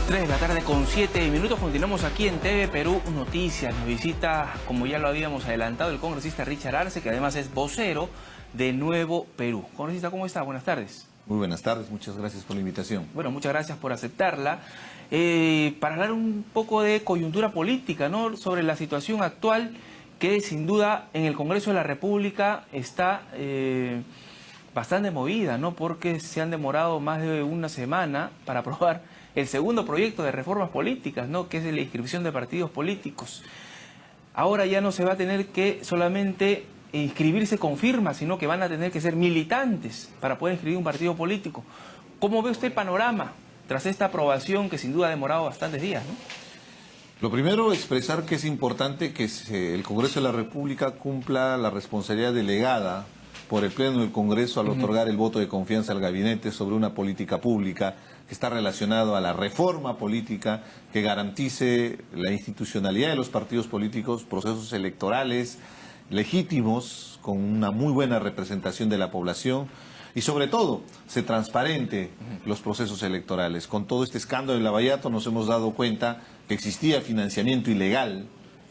3 de la tarde con 7 minutos. Continuamos aquí en TV Perú Noticias. Nos visita, como ya lo habíamos adelantado, el congresista Richard Arce, que además es vocero de Nuevo Perú. Congresista, ¿cómo está? Buenas tardes. Muy buenas tardes, muchas gracias por la invitación. Bueno, muchas gracias por aceptarla. Para hablar un poco de coyuntura política, ¿no?, sobre la situación actual, que sin duda en el Congreso de la República está bastante movida, ¿no?, porque se han demorado más de una semana para aprobar el segundo proyecto de reformas políticas, ¿no?, que es de la inscripción de partidos políticos. Ahora ya no se va a tener que solamente inscribirse con firmas, sino que van a tener que ser militantes para poder inscribir un partido político. ¿Cómo ve usted el panorama tras esta aprobación que sin duda ha demorado bastantes días, ¿no? Lo primero, expresar que es importante que el Congreso de la República cumpla la responsabilidad delegada por el Pleno del Congreso al otorgar el voto de confianza al gabinete sobre una política pública que está relacionado a la reforma política que garantice la institucionalidad de los partidos políticos, procesos electorales legítimos, con una muy buena representación de la población y sobre todo se transparente los procesos electorales. Con todo este escándalo de Lavallato nos hemos dado cuenta que existía financiamiento ilegal,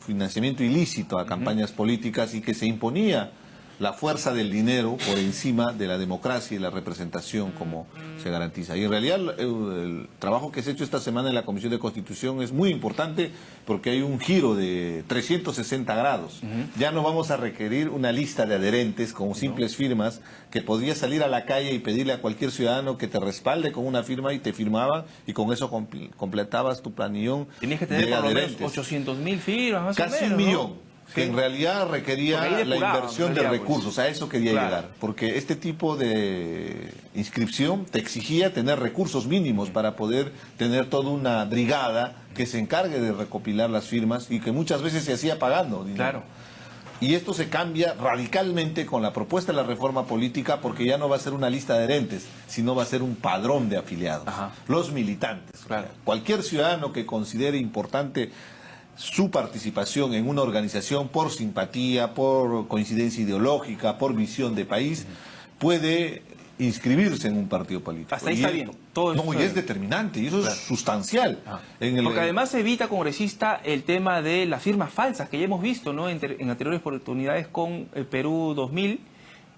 financiamiento ilícito a campañas políticas y que se imponía la fuerza del dinero por encima de la democracia y la representación como se garantiza. Y en realidad el trabajo que se ha hecho esta semana en la Comisión de Constitución es muy importante porque hay un giro de 360 grados. Ya no vamos a requerir una lista de adherentes con simples firmas que podías salir a la calle y pedirle a cualquier ciudadano que te respalde con una firma y te firmaban y con eso completabas tu planillón. Tenías que tener por lo menos 800.000 firmas, más casi o menos, un millón. ¿no? Que en realidad requería la inversión de recursos, a eso quería llegar, porque este tipo de inscripción te exigía tener recursos mínimos para poder tener toda una brigada que se encargue de recopilar las firmas y que muchas veces se hacía pagando dinero. Claro. Y esto se cambia radicalmente con la propuesta de la reforma política porque ya no va a ser una lista de adherentes, sino va a ser un padrón de afiliados, los militantes. Claro. Cualquier ciudadano que considere importante su participación en una organización por simpatía, por coincidencia ideológica, por visión de país, puede inscribirse en un partido político. Hasta ahí está bien. Todo no, y es determinante, y eso es sustancial. Porque además se evita, congresista, el tema de las firmas falsas que ya hemos visto, ¿no?, en anteriores oportunidades con Perú 2000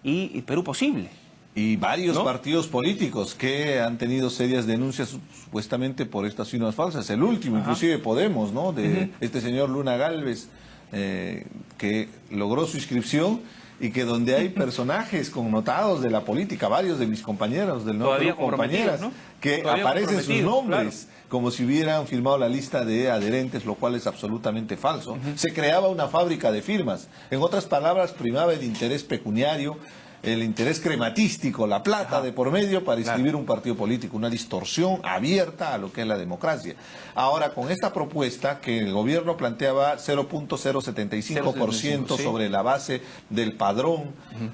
y Perú Posible. Y varios partidos políticos que han tenido serias denuncias supuestamente por estas firmas falsas. El último, inclusive Podemos, ¿no?, de este señor Luna Gálvez, que logró su inscripción y que donde hay personajes connotados de la política, varios de mis compañeros del Nuevo Perú, compañeras, ¿no?, que aparecen sus nombres como si hubieran firmado la lista de adherentes, lo cual es absolutamente falso. Se creaba una fábrica de firmas. En otras palabras, primaba el interés pecuniario, el interés crematístico, la plata de por medio para inscribir un partido político, una distorsión abierta a lo que es la democracia. Ahora, con esta propuesta que el gobierno planteaba 0.075% sobre la base del padrón,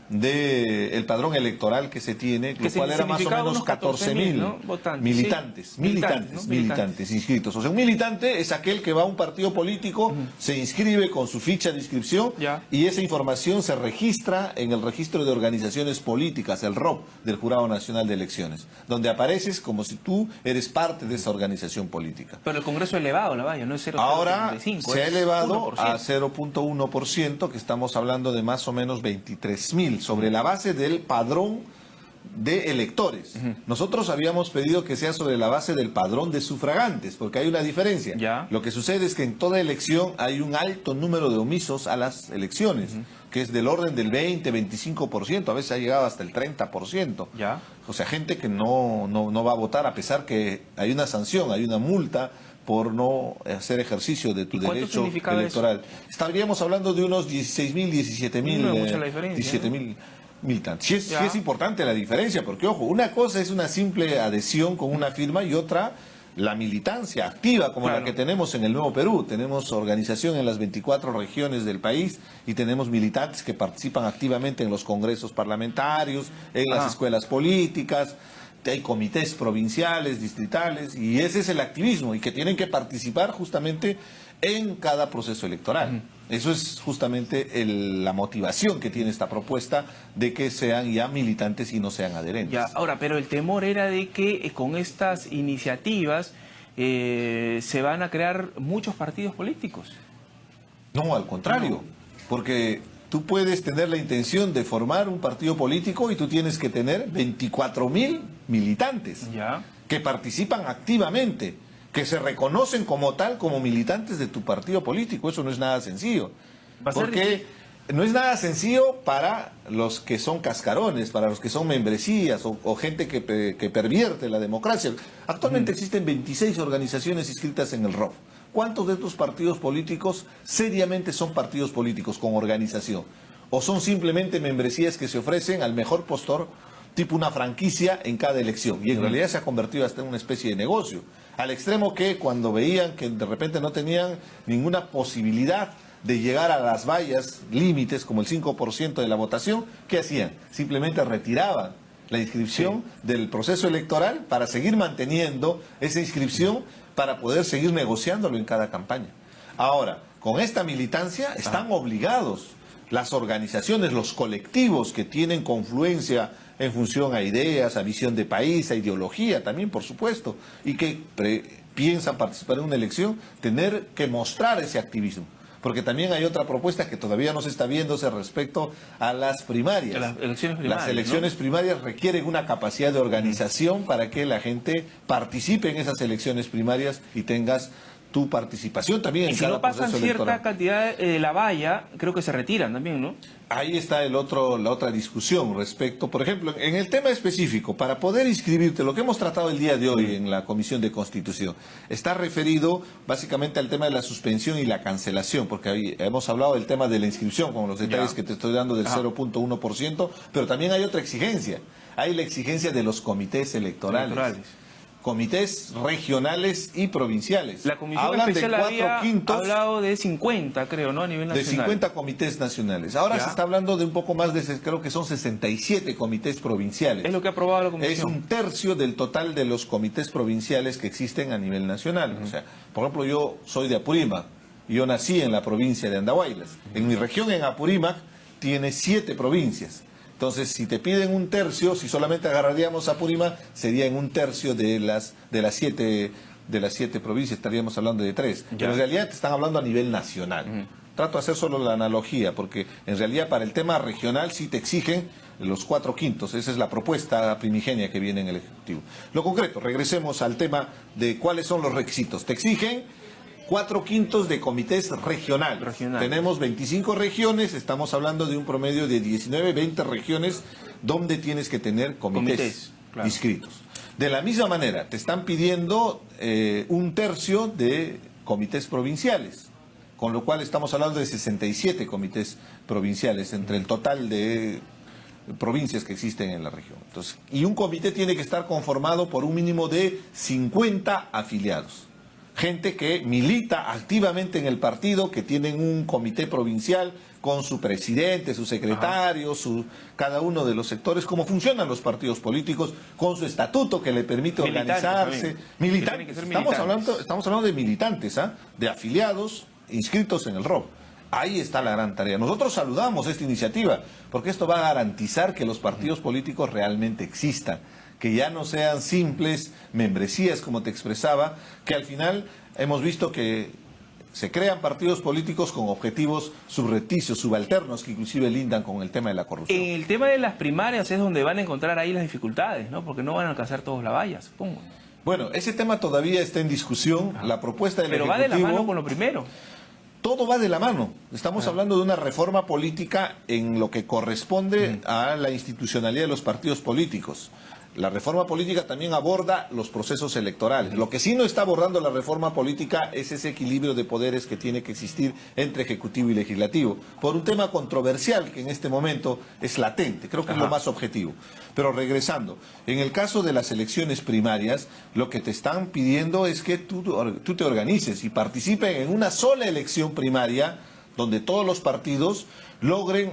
el padrón electoral que se tiene, lo cual era más o menos 14.000 ¿no?, militantes inscritos. O sea, un militante es aquel que va a un partido político, se inscribe con su ficha de inscripción y esa información se registra en el registro de organizaciones políticas, el ROP, del Jurado Nacional de Elecciones, donde apareces como si tú eres parte de esa organización política. Pero el Congreso ha elevado la valla, no es 0.75. Ahora se ha elevado a 0.1%, que estamos hablando de más o menos 23.000, sobre la base del padrón de electores. Nosotros habíamos pedido que sea sobre la base del padrón de sufragantes, porque hay una diferencia. Lo que sucede es que en toda elección hay un alto número de omisos a las elecciones, que es del orden del 20-25%, a veces ha llegado hasta el 30%. O sea, gente que no va a votar a pesar que hay una sanción, hay una multa por no hacer ejercicio de tu derecho electoral. Estaríamos hablando de unos 16.000, 17.000 militantes. Sí es importante la diferencia, porque ojo, una cosa es una simple adhesión con una firma y otra la militancia activa como la que tenemos en el Nuevo Perú. Tenemos organización en las 24 regiones del país y tenemos militantes que participan activamente en los congresos parlamentarios, en las escuelas políticas. Hay comités provinciales, distritales, y ese es el activismo, y que tienen que participar justamente en cada proceso electoral. Eso es justamente la motivación que tiene esta propuesta de que sean ya militantes y no sean adherentes. Ahora, pero el temor era de que con estas iniciativas se van a crear muchos partidos políticos. No, al contrario, porque tú puedes tener la intención de formar un partido político y tú tienes que tener 24.000 militantes Ya. que participan activamente, que se reconocen como tal, como militantes de tu partido político. Eso no es nada sencillo. Va a ser Porque no es nada sencillo para los que son cascarones, para los que son membresías o gente que pervierte la democracia. Actualmente existen 26 organizaciones inscritas en el ROF. ¿Cuántos de estos partidos políticos seriamente son partidos políticos con organización? ¿O son simplemente membresías que se ofrecen al mejor postor, tipo una franquicia en cada elección? Y en realidad se ha convertido hasta en una especie de negocio. Al extremo que cuando veían que de repente no tenían ninguna posibilidad de llegar a las vallas límites, como el 5% de la votación, ¿qué hacían? Simplemente retiraban la inscripción del proceso electoral para seguir manteniendo esa inscripción para poder seguir negociándolo en cada campaña. Ahora, con esta militancia están obligados las organizaciones, los colectivos que tienen confluencia en función a ideas, a visión de país, a ideología también, por supuesto, y que piensan participar en una elección, tener que mostrar ese activismo. Porque también hay otra propuesta que todavía no se está viéndose respecto a las primarias. Las elecciones primarias, Las elecciones primarias requieren una capacidad de organización para que la gente participe en esas elecciones primarias y tengas tu participación también en Y si cada no pasan proceso cierta electoral. cantidad de la valla, creo que se retiran también, ¿no? Ahí está la otra discusión respecto, por ejemplo, en el tema específico, para poder inscribirte, lo que hemos tratado el día de hoy en la Comisión de Constitución, está referido básicamente al tema de la suspensión y la cancelación, porque ahí hemos hablado del tema de la inscripción, con los detalles que te estoy dando del 0.1%, pero también hay otra exigencia, hay la exigencia de los comités electorales. Comités regionales y provinciales. La Comisión Hablan Especial de había 4/5 hablado de 50, creo, ¿no? A nivel de nacional. 50 comités nacionales. Ahora Ya. se está hablando de un poco más de, creo que son 67 comités provinciales. Es lo que ha aprobado la Comisión. Es un tercio del total de los comités provinciales que existen a nivel nacional. O sea, por ejemplo, yo soy de Apurímac. Yo nací en la provincia de Andahuaylas. En mi región, en Apurímac, tiene 7 provincias. Entonces, si te piden un tercio, si solamente agarraríamos Apurímac, sería en un tercio de las 7 provincias, estaríamos hablando de 3. Pero en realidad te están hablando a nivel nacional. Trato de hacer solo la analogía, porque en realidad para el tema regional sí te exigen los 4/5. Esa es la propuesta primigenia que viene en el Ejecutivo. Lo concreto, regresemos al tema de cuáles son los requisitos. Te exigen 4/5 de comités regional. Tenemos 25 regiones, estamos hablando de un promedio de 19, 20 regiones donde tienes que tener comités inscritos. De la misma manera, te están pidiendo un tercio de comités provinciales, con lo cual estamos hablando de 67 comités provinciales entre el total de provincias que existen en la región. Entonces, y un comité tiene que estar conformado por un mínimo de 50 afiliados. Gente que milita activamente en el partido, que tienen un comité provincial con su presidente, su secretario, cada uno de los sectores, cómo funcionan los partidos políticos, con su estatuto que le permite organizarse. Militantes. Estamos hablando de militantes, de afiliados inscritos en el ROF. Ahí está la gran tarea. Nosotros saludamos esta iniciativa, porque esto va a garantizar que los partidos políticos realmente existan, que ya no sean simples membresías, como te expresaba, que al final hemos visto que se crean partidos políticos con objetivos subrepticios, subalternos, que inclusive lindan con el tema de la corrupción. En el tema de las primarias es donde van a encontrar ahí las dificultades, ¿no? Porque no van a alcanzar todos la valla, supongo. Bueno, ese tema todavía está en discusión. La propuesta del Pero Ejecutivo... va de la mano con lo primero. Todo va de la mano. Estamos hablando de una reforma política en lo que corresponde a la institucionalidad de los partidos políticos. La reforma política también aborda los procesos electorales. Lo que sí no está abordando la reforma política es ese equilibrio de poderes que tiene que existir entre Ejecutivo y Legislativo, por un tema controversial que en este momento es latente, creo que es lo más objetivo. Pero regresando, en el caso de las elecciones primarias, lo que te están pidiendo es que tú te organices y participes en una sola elección primaria donde todos los partidos logren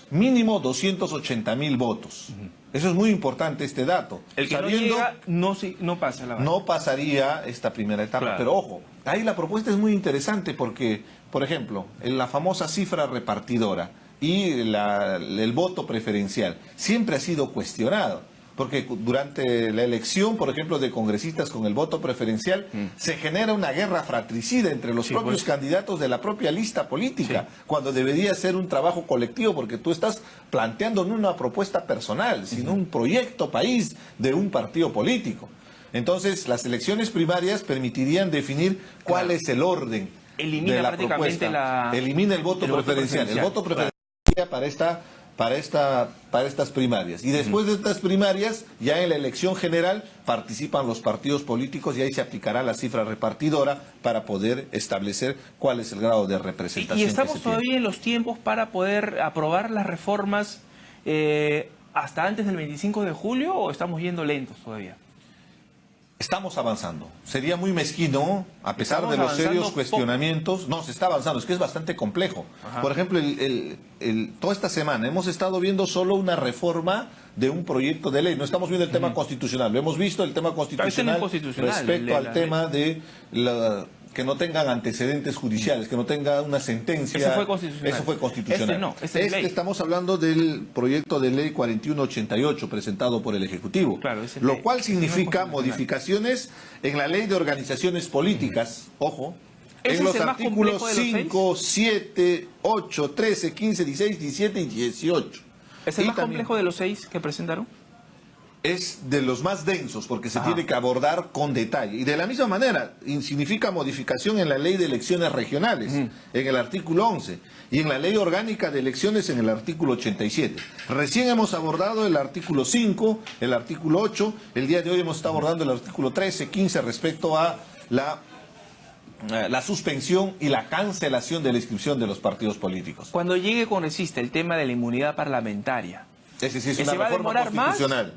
mínimo 280.000 votos. Eso es muy importante, este dato. El que no llega no pasa la valla. No pasaría esta primera etapa. Pero ojo, ahí la propuesta es muy interesante porque, por ejemplo, en la famosa cifra repartidora y el voto preferencial siempre ha sido cuestionado. porque durante la elección, por ejemplo, de congresistas con el voto preferencial, se genera una guerra fratricida entre los propios candidatos de la propia lista política, cuando debería ser un trabajo colectivo, porque tú estás planteando no una propuesta personal, sino un proyecto país de un partido político. Entonces, las elecciones primarias permitirían definir cuál es el orden de la propuesta. Elimina el voto preferencial. El voto preferencial para estas primarias. Y después de estas primarias, ya en la elección general, participan los partidos políticos y ahí se aplicará la cifra repartidora para poder establecer cuál es el grado de representación. ¿Y estamos todavía en los tiempos para poder aprobar las reformas hasta antes del 25 de julio o estamos yendo lentos todavía? Estamos avanzando. Sería muy mezquino, a pesar de los serios cuestionamientos. No, se está avanzando, es que es bastante complejo. Ajá. Por ejemplo, toda esta semana hemos estado viendo solo una reforma de un proyecto de ley. No estamos viendo el tema constitucional. Lo hemos visto el tema constitucional, respecto al tema de que no tengan antecedentes judiciales, que no tenga una sentencia. Eso fue constitucional. Eso fue constitucional. Estamos hablando del proyecto de ley 4188 presentado por el Ejecutivo, lo cual significa modificaciones en la ley de organizaciones políticas, ojo, en los artículos 5, 7, 8, 13, 15, 16, 17 y 18. ¿Es el más complejo de los 6 que presentaron? Es de los más densos porque se tiene que abordar con detalle. Y de la misma manera, significa modificación en la ley de elecciones regionales, en el artículo 11, y en la ley orgánica de elecciones en el artículo 87. Recién hemos abordado el artículo 5, el artículo 8, el día de hoy hemos estado abordando el artículo 13, 15 respecto a la suspensión y la cancelación de la inscripción de los partidos políticos. Cuando llegue con Resiste el tema de la inmunidad parlamentaria, ese sí es una reforma constitucional.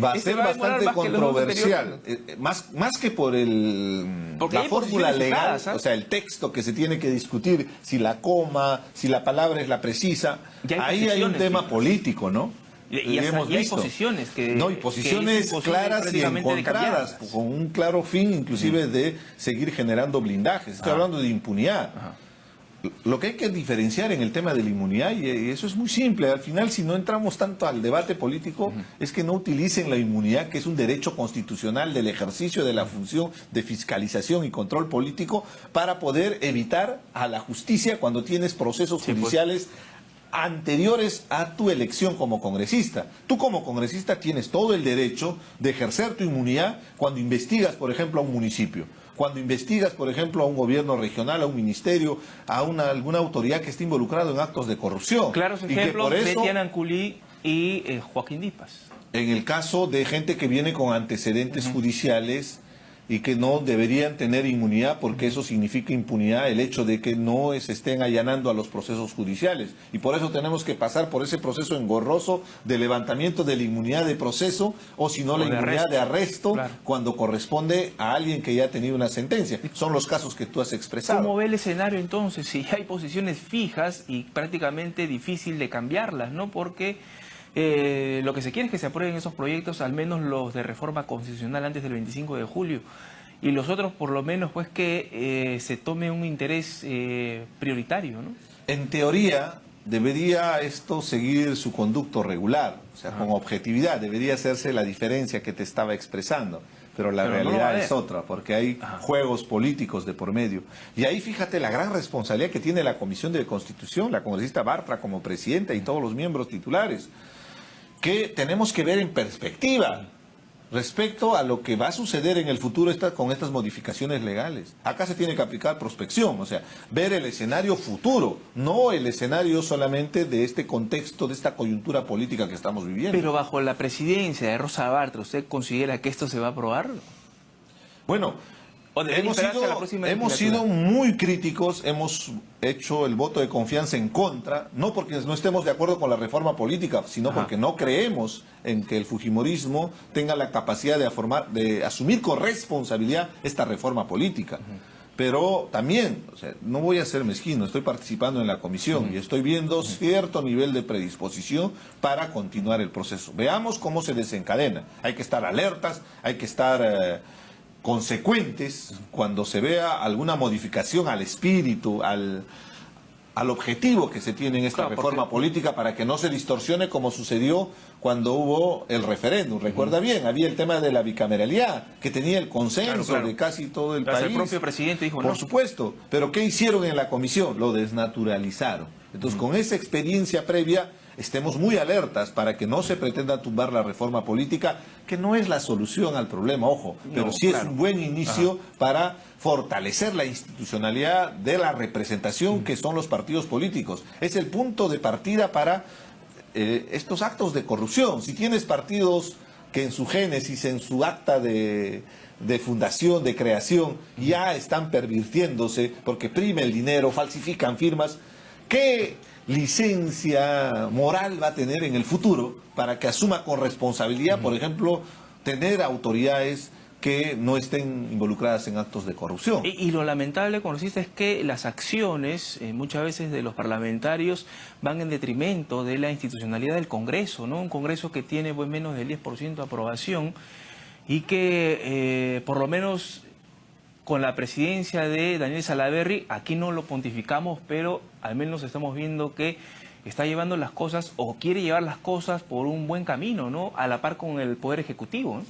Va a ser bastante controversial, más que por la fórmula legal, o sea, el texto que se tiene que discutir, si la coma, si la palabra es la precisa, ahí hay un tema político, ¿no? Y hay posiciones y posiciones claras y encontradas, con un claro fin inclusive de seguir generando blindajes. Estoy hablando de impunidad. Lo que hay que diferenciar en el tema de la inmunidad, y eso es muy simple, al final si no entramos tanto al debate político, es que no utilicen la inmunidad, que es un derecho constitucional del ejercicio de la función de fiscalización y control político, para poder evitar a la justicia cuando tienes procesos judiciales anteriores a tu elección como congresista. Tú como congresista tienes todo el derecho de ejercer tu inmunidad cuando investigas, por ejemplo, a un municipio. Cuando investigas, por ejemplo, a un gobierno regional, a un ministerio, a alguna autoridad que esté involucrado en actos de corrupción. Claros ejemplos, Betián Anculí y Joaquín Dipas. En el caso de gente que viene con antecedentes judiciales y que no deberían tener inmunidad, porque eso significa impunidad, el hecho de que no se estén allanando a los procesos judiciales. Y por eso tenemos que pasar por ese proceso engorroso de levantamiento de la inmunidad de proceso, o si no la inmunidad de arresto, cuando corresponde a alguien que ya ha tenido una sentencia. Son los casos que tú has expresado. ¿Cómo ve el escenario entonces? Si hay posiciones fijas y prácticamente difícil de cambiarlas, ¿no? Porque lo que se quiere es que se aprueben esos proyectos, al menos los de reforma constitucional antes del 25 de julio, y los otros por lo menos pues que se tome un interés prioritario, ¿no? En teoría debería esto seguir su conducto regular, o sea, con objetividad, debería hacerse la diferencia que te estaba expresando. Pero la realidad es otra, porque hay juegos políticos de por medio. Y ahí fíjate la gran responsabilidad que tiene la Comisión de Constitución, la congresista Bartra como presidenta y todos los miembros titulares, que tenemos que ver en perspectiva respecto a lo que va a suceder en el futuro con estas modificaciones legales. Acá se tiene que aplicar prospección, o sea, ver el escenario futuro, no el escenario solamente de este contexto, de esta coyuntura política que estamos viviendo. Pero bajo la presidencia de Rosa Bartra, ¿usted considera que esto se va a aprobar? Bueno, hemos sido muy críticos, hemos hecho el voto de confianza en contra, no porque no estemos de acuerdo con la reforma política, sino porque no creemos en que el fujimorismo tenga la capacidad de asumir con responsabilidad esta reforma política. Pero también, o sea, no voy a ser mezquino, estoy participando en la comisión y estoy viendo cierto nivel de predisposición para continuar el proceso. Veamos cómo se desencadena. Hay que estar alertas, hay que estar consecuentes cuando se vea alguna modificación al espíritu, a al objetivo que se tiene en esta Claro, reforma política para que no se distorsione como sucedió cuando hubo el referéndum. Recuerda bien, había el tema de la bicameralidad, que tenía el consenso Claro. de casi todo el Hasta país. el propio presidente dijo Por no. supuesto, pero ¿qué hicieron en la comisión? Lo desnaturalizaron. Entonces, con esa experiencia previa, estemos muy alertas para que no se pretenda tumbar la reforma política, que no es la solución al problema, ojo, pero No, sí claro. es un buen inicio para fortalecer la institucionalidad de la representación que son los partidos políticos. Es el punto de partida para estos actos de corrupción. Si tienes partidos que en su génesis, en su acta de fundación, de creación, ya están pervirtiéndose porque prime el dinero, falsifican firmas, ¿qué licencia moral va a tener en el futuro para que asuma con responsabilidad, por ejemplo, tener autoridades que no estén involucradas en actos de corrupción? Y lo lamentable, congresista, es que las acciones muchas veces de los parlamentarios van en detrimento de la institucionalidad del Congreso, ¿no? Un Congreso que tiene pues, menos del 10% de aprobación y que por lo menos con la presidencia de Daniel Salaverry, aquí no lo pontificamos, pero al menos estamos viendo que está llevando las cosas o quiere llevar las cosas por un buen camino, ¿no? A la par con el Poder Ejecutivo, ¿no?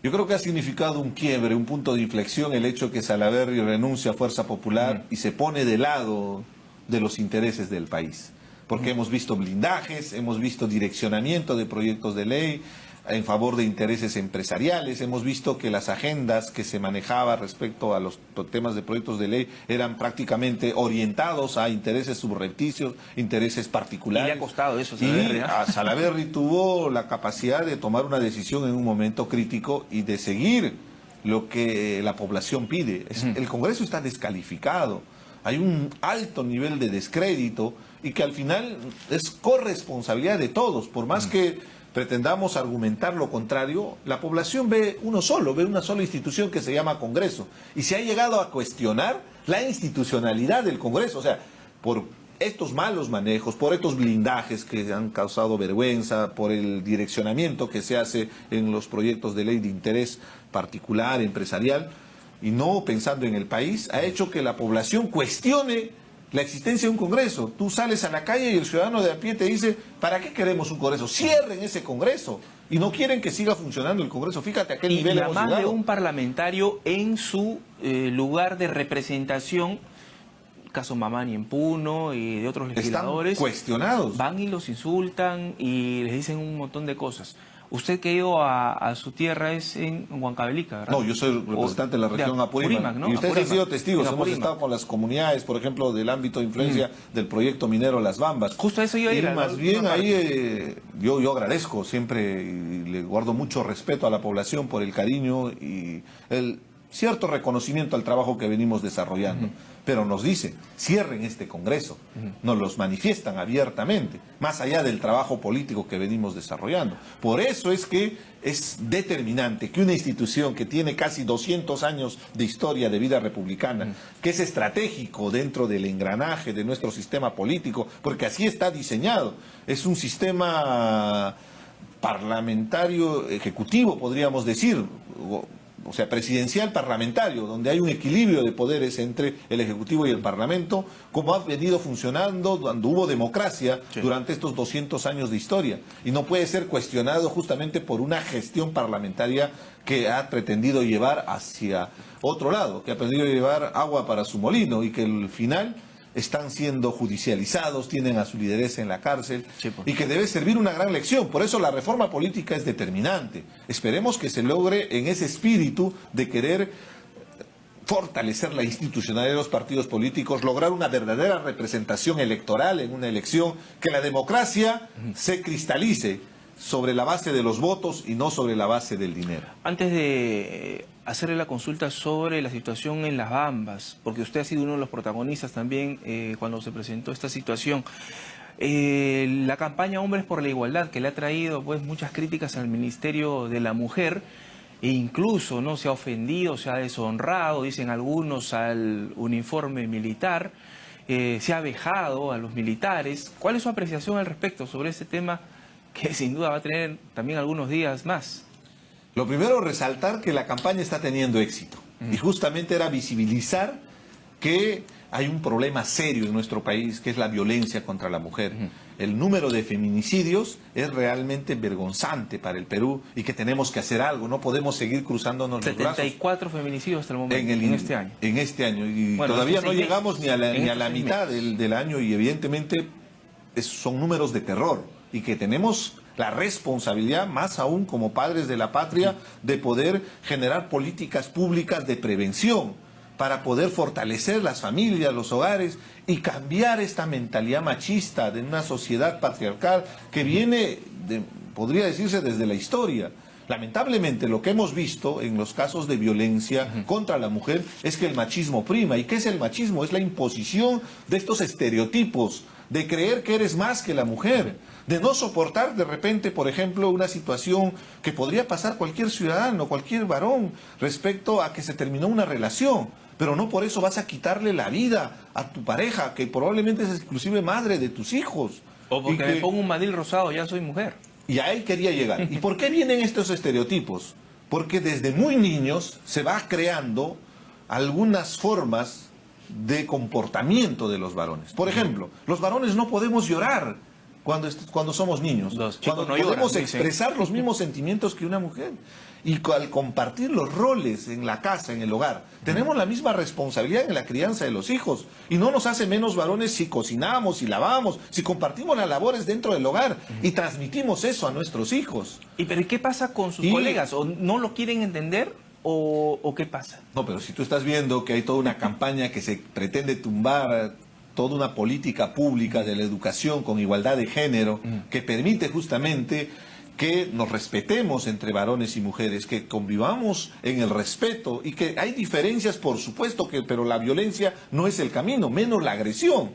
Yo creo que ha significado un quiebre, un punto de inflexión el hecho que Salaverry renuncia a Fuerza Popular y se pone de lado de los intereses del país. Porque hemos visto blindajes, hemos visto direccionamiento de proyectos de ley en favor de intereses empresariales, hemos visto que las agendas que se manejaba respecto a los temas de proyectos de ley eran prácticamente orientados a intereses subrepticios, intereses particulares. Y le ha costado eso a Y Salaverry, ¿no? a Salaverry tuvo la capacidad de tomar una decisión en un momento crítico y de seguir lo que la población pide. El Congreso está descalificado, hay un alto nivel de descrédito y que al final es corresponsabilidad de todos, por más que pretendamos argumentar lo contrario, la población ve una sola institución que se llama Congreso. Y se ha llegado a cuestionar la institucionalidad del Congreso. O sea, por estos malos manejos, por estos blindajes que han causado vergüenza, por el direccionamiento que se hace en los proyectos de ley de interés particular, empresarial, y no pensando en el país, ha hecho que la población cuestione la existencia de un Congreso. Tú sales a la calle y el ciudadano de a pie te dice, ¿para qué queremos un Congreso? Cierren ese Congreso. Y no quieren que siga funcionando el Congreso. Fíjate a qué nivel hemos llegado. Y además de un parlamentario en su lugar de representación, caso Mamani en Puno y de otros legisladores, están cuestionados. Van y los insultan y les dicen un montón de cosas. Usted que ha ido a su tierra es en Huancavelica, ¿verdad? No, yo soy representante de la región Apurímac, ¿no? Y ustedes han sido testigos, hemos Apurímac. estado con las comunidades, por ejemplo, del ámbito de influencia del proyecto minero Las Bambas. Justo a eso iba a ir. Y más bien ahí yo agradezco siempre y le guardo mucho respeto a la población por el cariño y el cierto reconocimiento al trabajo que venimos desarrollando. Pero nos dicen, cierren este Congreso. Nos los manifiestan abiertamente, más allá del trabajo político que venimos desarrollando. Por eso es que es determinante que una institución que tiene casi 200 años de historia de vida republicana, que es estratégico dentro del engranaje de nuestro sistema político, porque así está diseñado, es un sistema parlamentario ejecutivo, podríamos decir, o sea, presidencial parlamentario, donde hay un equilibrio de poderes entre el Ejecutivo y el Parlamento, como ha venido funcionando cuando hubo democracia durante estos 200 años de historia. Y no puede ser cuestionado justamente por una gestión parlamentaria que ha pretendido llevar hacia otro lado, que ha pretendido llevar agua para su molino y que al final están siendo judicializados, tienen a su lideresa en la cárcel, y que debe servir una gran lección. Por eso la reforma política es determinante. Esperemos que se logre en ese espíritu de querer fortalecer la institucionalidad de los partidos políticos, lograr una verdadera representación electoral en una elección, que la democracia se cristalice sobre la base de los votos y no sobre la base del dinero. Antes de hacerle la consulta sobre la situación en Las Bambas, porque usted ha sido uno de los protagonistas también cuando se presentó esta situación, la campaña Hombres por la Igualdad, que le ha traído pues muchas críticas al Ministerio de la Mujer, e incluso no se ha ofendido, se ha deshonrado, dicen algunos, al uniforme militar, se ha vejado a los militares. ¿Cuál es su apreciación al respecto sobre ese tema que sin duda va a tener también algunos días más? Lo primero, resaltar que la campaña está teniendo éxito. Y justamente era visibilizar que hay un problema serio en nuestro país, que es la violencia contra la mujer. El número de feminicidios es realmente vergonzante para el Perú y que tenemos que hacer algo. No podemos seguir cruzándonos los brazos. 74 feminicidios hasta el momento, en este año. En este año. Y bueno, todavía no llegamos ni a la meses. mitad del año y evidentemente son números de terror y que tenemos la responsabilidad, más aún como padres de la patria, de poder generar políticas públicas de prevención para poder fortalecer las familias, los hogares y cambiar esta mentalidad machista de una sociedad patriarcal que viene, podría decirse, desde la historia. Lamentablemente lo que hemos visto en los casos de violencia contra la mujer es que el machismo prima. ¿Y qué es el machismo? Es la imposición de estos estereotipos, de creer que eres más que la mujer, de no soportar de repente, por ejemplo, una situación que podría pasar cualquier ciudadano, cualquier varón, respecto a que se terminó una relación. Pero no por eso vas a quitarle la vida a tu pareja, que probablemente es inclusive madre de tus hijos. O porque me pongo un mandil rosado, ya soy mujer. Y a él quería llegar. ¿Y por qué vienen estos estereotipos? Porque desde muy niños se va creando algunas formas de comportamiento de los varones. Por ejemplo, los varones no podemos llorar cuando somos niños. Cuando no podemos expresar los mismos sentimientos que una mujer. Y al compartir los roles en la casa, en el hogar, tenemos la misma responsabilidad en la crianza de los hijos. Y no nos hace menos varones si cocinamos, si lavamos, si compartimos las labores dentro del hogar y transmitimos eso a nuestros hijos. ¿Pero qué pasa con sus colegas? ¿O no lo quieren entender? ¿O qué pasa? No, pero si tú estás viendo que hay toda una campaña que se pretende tumbar toda una política pública de la educación con igualdad de género, que permite justamente que nos respetemos entre varones y mujeres, que convivamos en el respeto y que hay diferencias, por supuesto, pero la violencia no es el camino, menos la agresión.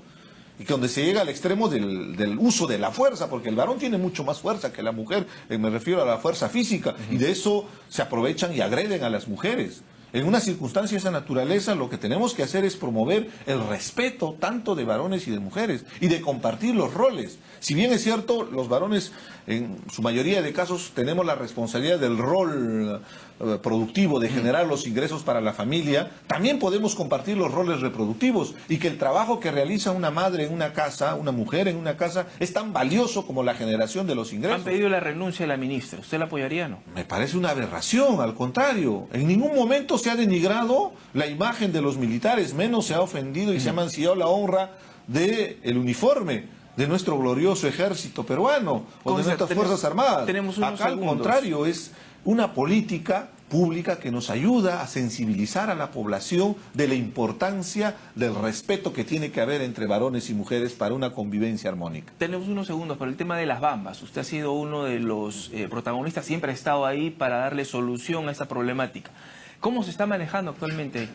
Y que donde se llega al extremo del uso de la fuerza, porque el varón tiene mucho más fuerza que la mujer, me refiero a la fuerza física, y de eso se aprovechan y agreden a las mujeres. En una circunstancia de esa naturaleza, lo que tenemos que hacer es promover el respeto tanto de varones y de mujeres y de compartir los roles. Si bien es cierto, los varones en su mayoría de casos tenemos la responsabilidad del rol productivo de generar los ingresos para la familia, también podemos compartir los roles reproductivos y que el trabajo que realiza una madre en una casa, una mujer en una casa, es tan valioso como la generación de los ingresos. Han pedido la renuncia de la ministra. ¿Usted la apoyaría, no? Me parece una aberración, al contrario. En ningún momento se ha denigrado la imagen de los militares, menos se ha ofendido y se ha mancillado la honra del uniforme de nuestro glorioso ejército peruano o de nuestras Fuerzas Armadas. Acá al contrario, es una política pública que nos ayuda a sensibilizar a la población de la importancia del respeto que tiene que haber entre varones y mujeres para una convivencia armónica. Tenemos unos segundos por el tema de las bambas. Usted ha sido uno de los protagonistas, siempre ha estado ahí para darle solución a esta problemática. ¿Cómo se está manejando actualmente?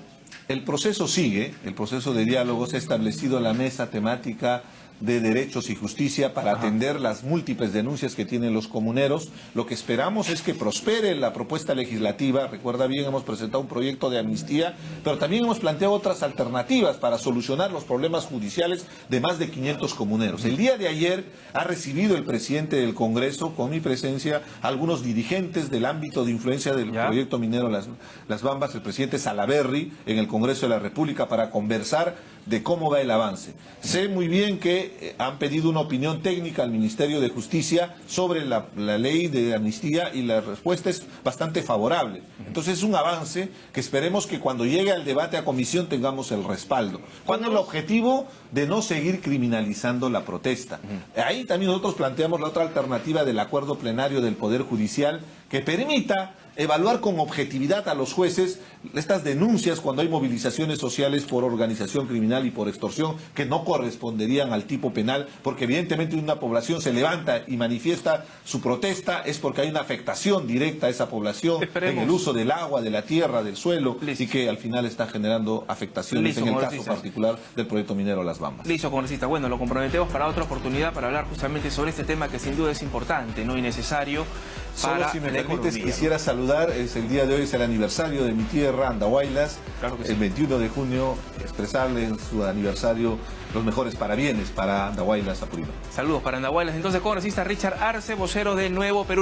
El proceso sigue, el proceso de diálogo se ha establecido en la mesa temática de Derechos y Justicia para atender las múltiples denuncias que tienen los comuneros. Lo que esperamos es que prospere la propuesta legislativa. Recuerda bien, hemos presentado un proyecto de amnistía, pero también hemos planteado otras alternativas para solucionar los problemas judiciales de más de 500 comuneros. El día de ayer ha recibido el presidente del Congreso, con mi presencia, algunos dirigentes del ámbito de influencia del proyecto minero Las Bambas, el presidente Salaverry, en el Congreso de la República, para conversar de cómo va el avance. Sé muy bien que han pedido una opinión técnica al Ministerio de Justicia sobre la ley de amnistía y la respuesta es bastante favorable. Entonces es un avance que esperemos que cuando llegue al debate a comisión tengamos el respaldo. Con el objetivo de no seguir criminalizando la protesta. Ahí también nosotros planteamos la otra alternativa del acuerdo plenario del Poder Judicial que permita evaluar con objetividad a los jueces estas denuncias cuando hay movilizaciones sociales por organización criminal y por extorsión que no corresponderían al tipo penal, porque evidentemente una población se levanta y manifiesta su protesta es porque hay una afectación directa a esa población en el uso del agua, de la tierra, del suelo y que al final está generando afectaciones en el caso particular del proyecto minero Las Bambas. Listo, congresista. Bueno, lo comprometemos para otra oportunidad para hablar justamente sobre este tema que sin duda es importante, ¿no? Y necesario para si me permites, quisiera saludar, el día de hoy es el aniversario de mi tierra, Andahuaylas. Claro que sí. El 21 de junio, expresarle en su aniversario los mejores parabienes para Andahuaylas, Apurímac. Saludos para Andahuaylas. Entonces, congresista Richard Arce, vocero de Nuevo Perú.